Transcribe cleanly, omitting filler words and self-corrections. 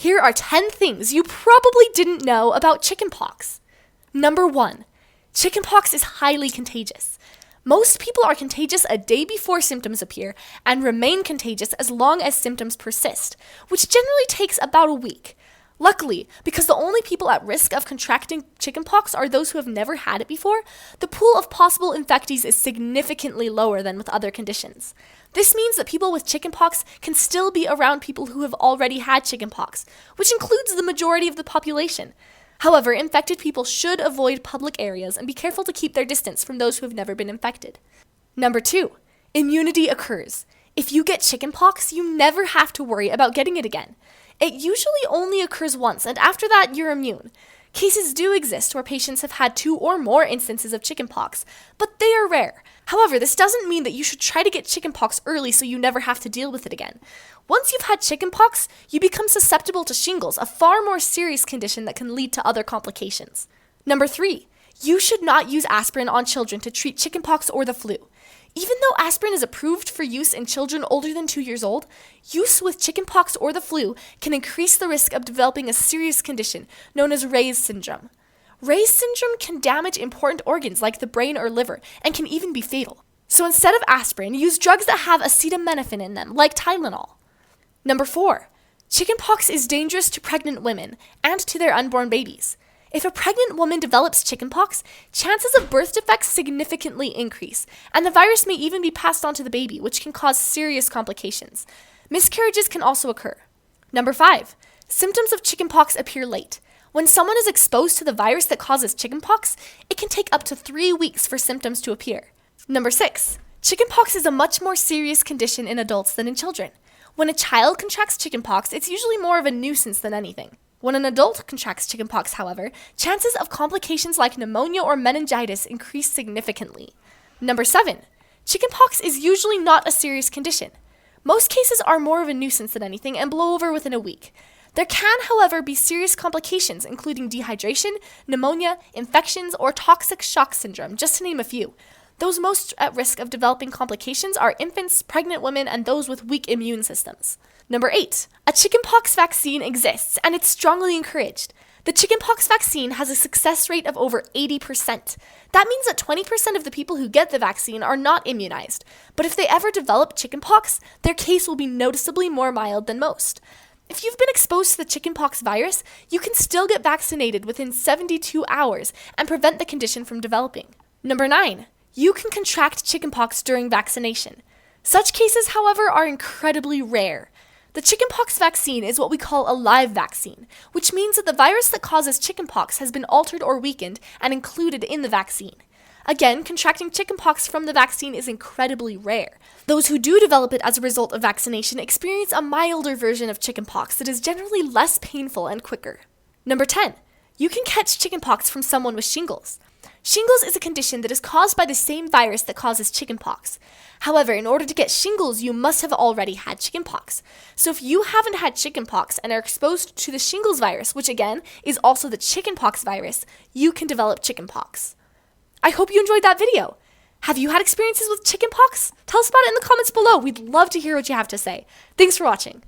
Here are 10 things you probably didn't know about chickenpox. Number 1. Chickenpox is highly contagious. Most people are contagious a day before symptoms appear and remain contagious as long as symptoms persist, which generally takes about a week. Luckily, because the only people at risk of contracting chickenpox are those who have never had it before, the pool of possible infectees is significantly lower than with other conditions. This means that people with chickenpox can still be around people who have already had chickenpox, which includes the majority of the population. However, infected people should avoid public areas and be careful to keep their distance from those who have never been infected. Number 2. Immunity occurs. If you get chickenpox, you never have to worry about getting it again. It usually only occurs once, and after that, you're immune. Cases do exist where patients have had 2 or more instances of chickenpox, but they are rare. However, this doesn't mean that you should try to get chickenpox early so you never have to deal with it again. Once you've had chickenpox, you become susceptible to shingles, a far more serious condition that can lead to other complications. Number 3. You should not use aspirin on children to treat chickenpox or the flu. Even though aspirin is approved for use in children older than 2 years old, use with chickenpox or the flu can increase the risk of developing a serious condition known as Ray's syndrome. Ray's syndrome can damage important organs like the brain or liver and can even be fatal. So instead of aspirin, use drugs that have acetaminophen in them, like Tylenol. Number 4. Chickenpox is dangerous to pregnant women and to their unborn babies. If a pregnant woman develops chickenpox, chances of birth defects significantly increase, and the virus may even be passed on to the baby, which can cause serious complications. Miscarriages can also occur. Number 5. Symptoms of chickenpox appear late. When someone is exposed to the virus that causes chickenpox, it can take up to 3 weeks for symptoms to appear. Number 6. Chickenpox is a much more serious condition in adults than in children. When a child contracts chickenpox, it's usually more of a nuisance than anything. When an adult contracts chickenpox, however, chances of complications like pneumonia or meningitis increase significantly. Number 7. Chickenpox is usually not a serious condition. Most cases are more of a nuisance than anything and blow over within a week. There can, however, be serious complications, including dehydration, pneumonia, infections, or toxic shock syndrome, just to name a few. Those most at risk of developing complications are infants, pregnant women, and those with weak immune systems. Number 8. A chickenpox vaccine exists, and it's strongly encouraged. The chickenpox vaccine has a success rate of over 80%. That means that 20% of the people who get the vaccine are not immunized. But if they ever develop chickenpox, their case will be noticeably more mild than most. If you've been exposed to the chickenpox virus, you can still get vaccinated within 72 hours and prevent the condition from developing. Number 9. You can contract chickenpox during vaccination. Such cases, however, are incredibly rare. The chickenpox vaccine is what we call a live vaccine, which means that the virus that causes chickenpox has been altered or weakened and included in the vaccine. Again, contracting chickenpox from the vaccine is incredibly rare. Those who do develop it as a result of vaccination experience a milder version of chickenpox that is generally less painful and quicker. Number 10. You can catch chickenpox from someone with shingles. Shingles is a condition that is caused by the same virus that causes chickenpox. However, in order to get shingles, you must have already had chickenpox. So if you haven't had chickenpox and are exposed to the shingles virus, which again is also the chickenpox virus, you can develop chickenpox. I hope you enjoyed that video. Have you had experiences with chickenpox? Tell us about it in the comments below. We'd love to hear what you have to say. Thanks for watching.